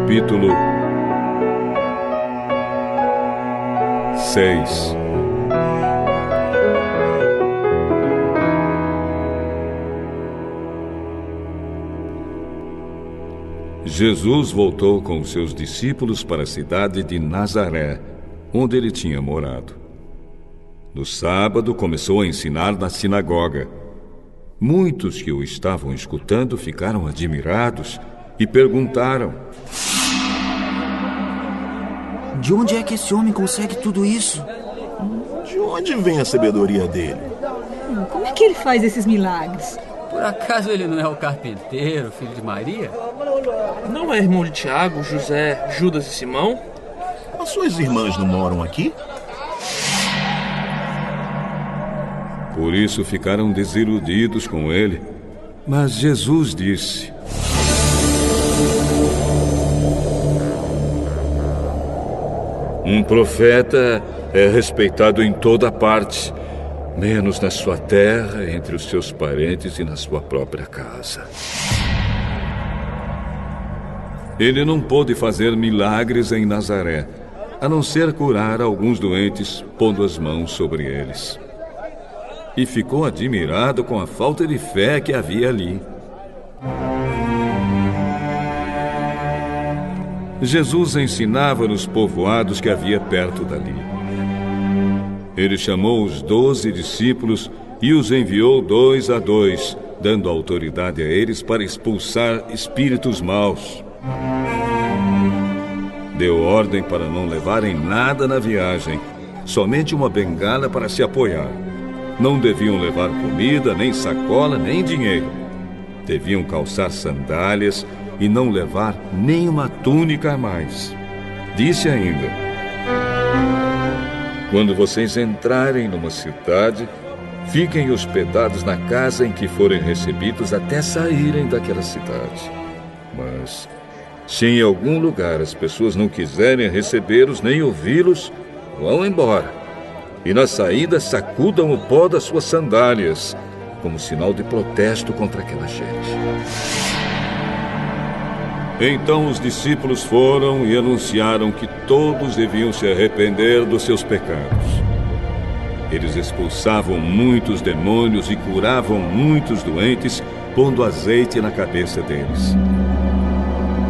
Capítulo 6. Jesus voltou com seus discípulos para a cidade de Nazaré, onde ele tinha morado. No sábado, começou a ensinar na sinagoga. Muitos que o estavam escutando ficaram admirados e perguntaram: de onde é que esse homem consegue tudo isso? De onde vem a sabedoria dele? Como é que ele faz esses milagres? Por acaso ele não é o carpinteiro, filho de Maria? Não é irmão de Tiago, José, Judas e Simão? As suas irmãs não moram aqui? Por isso ficaram desiludidos com ele. Mas Jesus disse: um profeta é respeitado em toda parte, menos na sua terra, entre os seus parentes e na sua própria casa. Ele não pôde fazer milagres em Nazaré, a não ser curar alguns doentes, pondo as mãos sobre eles. E ficou admirado com a falta de fé que havia ali. Jesus ensinava nos povoados que havia perto dali. Ele chamou os 12 discípulos e os enviou 2 a 2, dando autoridade a eles para expulsar espíritos maus. Deu ordem para não levarem nada na viagem, somente uma bengala para se apoiar. Não deviam levar comida, nem sacola, nem dinheiro. Deviam calçar sandálias e não levar nem uma túnica a mais. Disse ainda: quando vocês entrarem numa cidade, fiquem hospedados na casa em que forem recebidos até saírem daquela cidade. Mas, se em algum lugar as pessoas não quiserem recebê-los nem ouvi-los, vão embora. E na saída sacudam o pó das suas sandálias, como sinal de protesto contra aquela gente. Então os discípulos foram e anunciaram que todos deviam se arrepender dos seus pecados. Eles expulsavam muitos demônios e curavam muitos doentes, pondo azeite na cabeça deles.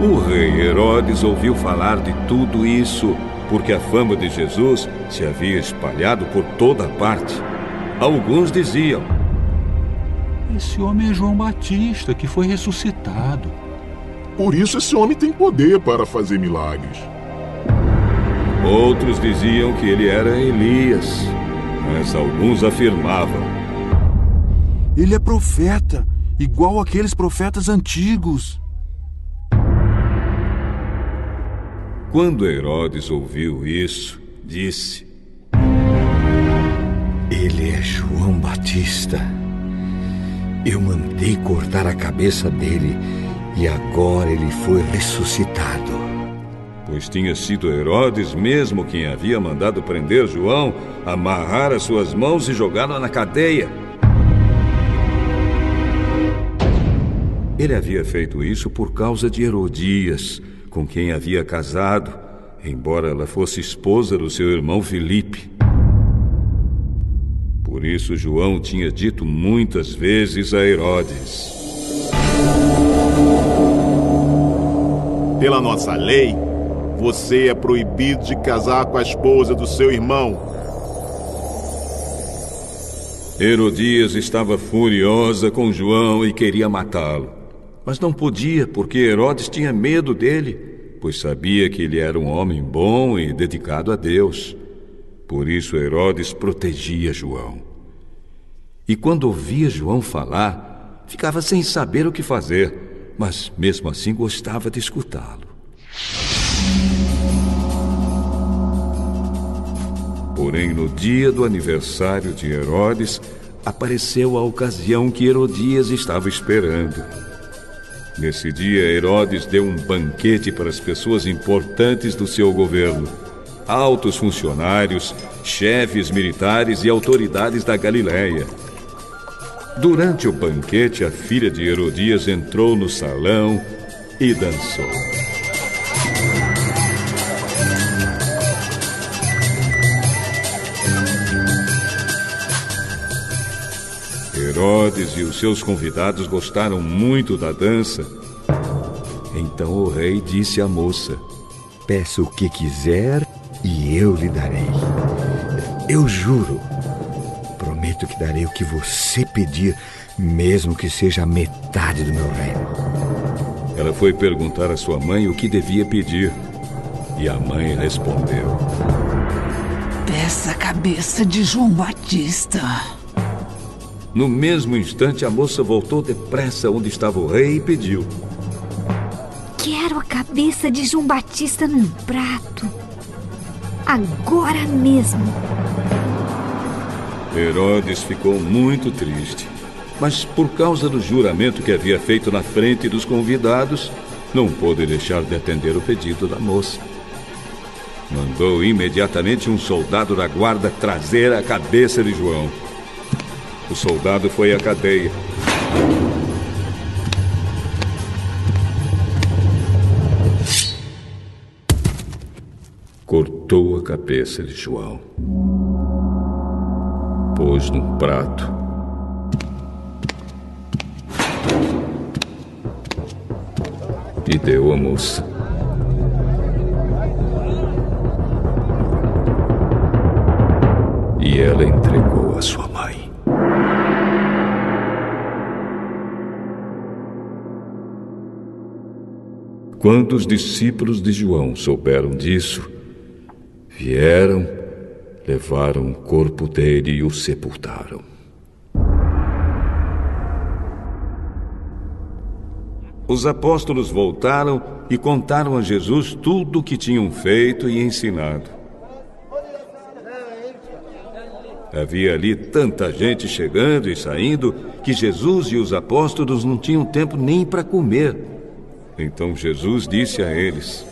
O rei Herodes ouviu falar de tudo isso, porque a fama de Jesus se havia espalhado por toda parte. Alguns diziam: esse homem é João Batista, que foi ressuscitado. Por isso esse homem tem poder para fazer milagres. Outros diziam que ele era Elias, mas alguns afirmavam: ele é profeta, igual aqueles profetas antigos. Quando Herodes ouviu isso, disse: ele é João Batista. Eu mandei cortar a cabeça dele e agora ele foi ressuscitado. Pois tinha sido Herodes mesmo quem havia mandado prender João, amarrar as suas mãos e jogá-lo na cadeia. Ele havia feito isso por causa de Herodias, com quem havia casado, embora ela fosse esposa do seu irmão Filipe. Por isso João tinha dito muitas vezes a Herodes: pela nossa lei, você é proibido de casar com a esposa do seu irmão. Herodias estava furiosa com João e queria matá-lo. Mas não podia, porque Herodes tinha medo dele, pois sabia que ele era um homem bom e dedicado a Deus. Por isso Herodes protegia João. E quando ouvia João falar, ficava sem saber o que fazer, mas mesmo assim gostava de escutá-lo. Porém, no dia do aniversário de Herodes, apareceu a ocasião que Herodias estava esperando. Nesse dia, Herodes deu um banquete para as pessoas importantes do seu governo, altos funcionários, chefes militares e autoridades da Galileia. Durante o banquete, a filha de Herodias entrou no salão e dançou. Herodes e os seus convidados gostaram muito da dança. Então o rei disse à moça: Peça o que quiser e eu lhe darei. Eu juro, prometo que darei o que você pedir, mesmo que seja a metade do meu reino. Ela foi perguntar à sua mãe o que devia pedir. E a mãe respondeu: Peça a cabeça de João Batista. No mesmo instante, a moça voltou depressa onde estava o rei e pediu: Quero a cabeça de João Batista num prato. Agora mesmo. Herodes ficou muito triste, mas por causa do juramento que havia feito na frente dos convidados, não pôde deixar de atender o pedido da moça. Mandou imediatamente um soldado da guarda trazer a cabeça de João. O soldado foi à cadeia. Cortou a cabeça de João. Pôs num prato. E deu à moça. E ela entregou a sua mãe. Quando os discípulos de João souberam disso, vieram, levaram o corpo dele e o sepultaram. Os apóstolos voltaram e contaram a Jesus tudo o que tinham feito e ensinado. Havia ali tanta gente chegando e saindo que Jesus e os apóstolos não tinham tempo nem para comer. Então Jesus disse a eles: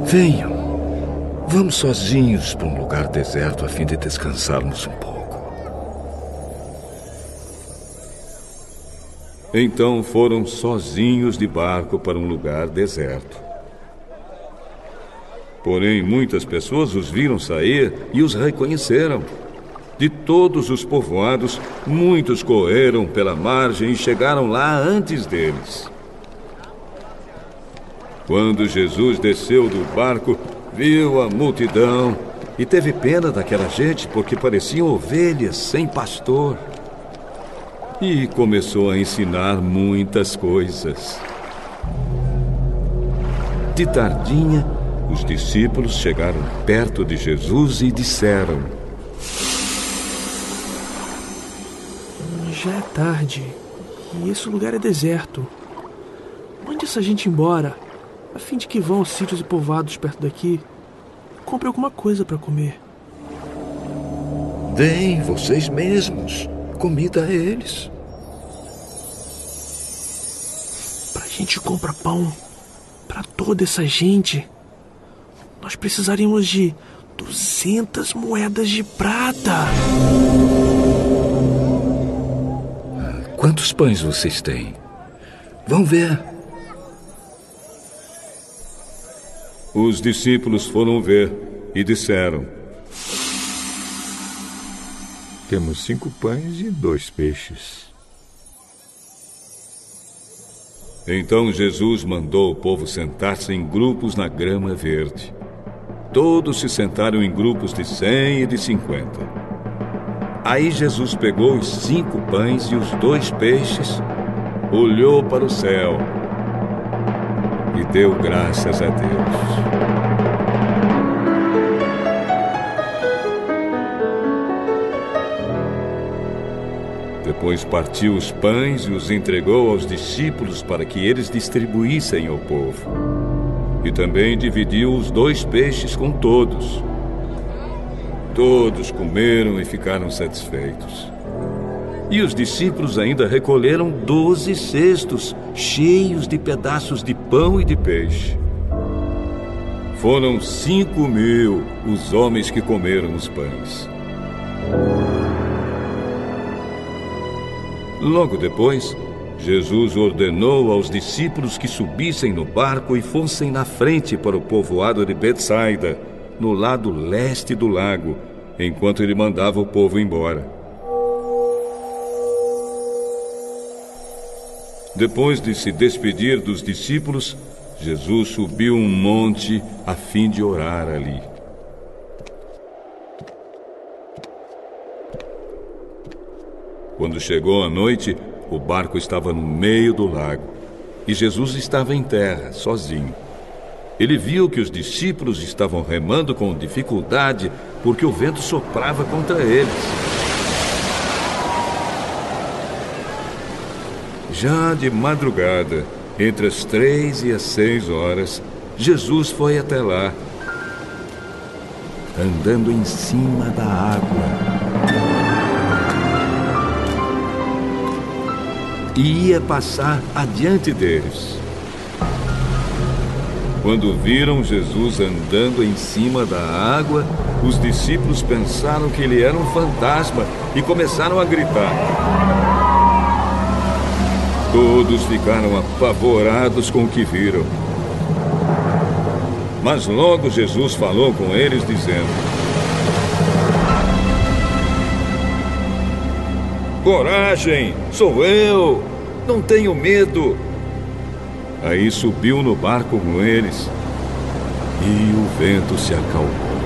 Venham, vamos sozinhos para um lugar deserto a fim de descansarmos um pouco. Então foram sozinhos de barco para um lugar deserto. Porém, muitas pessoas os viram sair e os reconheceram. De todos os povoados, muitos correram pela margem e chegaram lá antes deles. Quando Jesus desceu do barco, viu a multidão e teve pena daquela gente, porque pareciam ovelhas sem pastor. E começou a ensinar muitas coisas. De tardinha, os discípulos chegaram perto de Jesus e disseram: Já é tarde e esse lugar é deserto. Mande essa gente embora, a fim de que vão aos sítios e povoados perto daqui e compre alguma coisa para comer. Deem vocês mesmos comida a eles. Pra gente comprar pão para toda essa gente, nós precisaríamos de 200 moedas de prata. Quantos pães vocês têm? Vão ver. Os discípulos foram ver e disseram: Temos 5 pães e 2 peixes. Então Jesus mandou o povo sentar-se em grupos na grama verde. Todos se sentaram em grupos de 100 e de 50. Aí Jesus pegou os 5 pães e os 2 peixes, olhou para o céu e deu graças a Deus. Depois partiu os pães e os entregou aos discípulos para que eles distribuíssem ao povo. E também dividiu os 2 peixes com todos. Todos comeram e ficaram satisfeitos. E os discípulos ainda recolheram 12 cestos cheios de pedaços de pão e de peixe. Foram 5.000 os homens que comeram os pães. Logo depois, Jesus ordenou aos discípulos que subissem no barco e fossem na frente para o povoado de Betsaida, no lado leste do lago, enquanto ele mandava o povo embora. Depois de se despedir dos discípulos, Jesus subiu um monte a fim de orar ali. Quando chegou a noite, o barco estava no meio do lago e Jesus estava em terra, sozinho. Ele viu que os discípulos estavam remando com dificuldade porque o vento soprava contra eles. Já de madrugada, entre as 3 e as 6 horas, Jesus foi até lá, andando em cima da água. E ia passar adiante deles. Quando viram Jesus andando em cima da água, os discípulos pensaram que ele era um fantasma e começaram a gritar. Todos ficaram apavorados com o que viram. Mas logo Jesus falou com eles, dizendo: Coragem, sou eu, não tenho medo. Aí subiu no barco com eles e o vento se acalmou.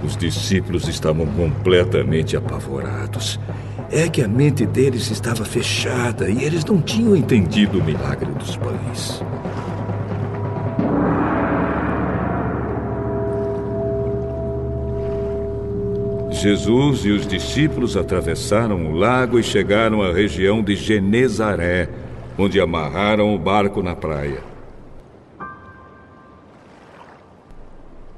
Os discípulos estavam completamente apavorados. É que a mente deles estava fechada e eles não tinham entendido o milagre dos pães. Jesus e os discípulos atravessaram o lago e chegaram à região de Genezaré, onde amarraram o barco na praia.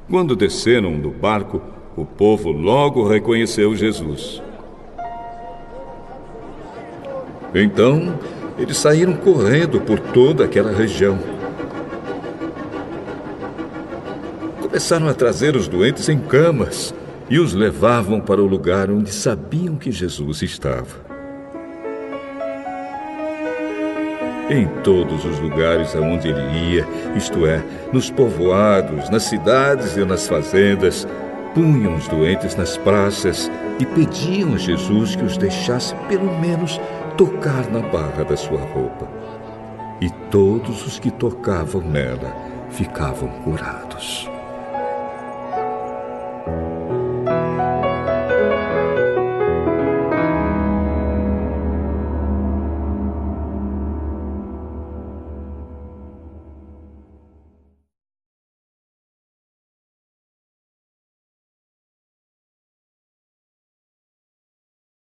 Quando desceram do barco, o povo logo reconheceu Jesus. Então, eles saíram correndo por toda aquela região. Começaram a trazer os doentes em camas e os levavam para o lugar onde sabiam que Jesus estava. Em todos os lugares aonde ele ia, isto é, nos povoados, nas cidades e nas fazendas, punham os doentes nas praças e pediam a Jesus que os deixasse pelo menos tocar na barra da sua roupa. E todos os que tocavam nela ficavam curados.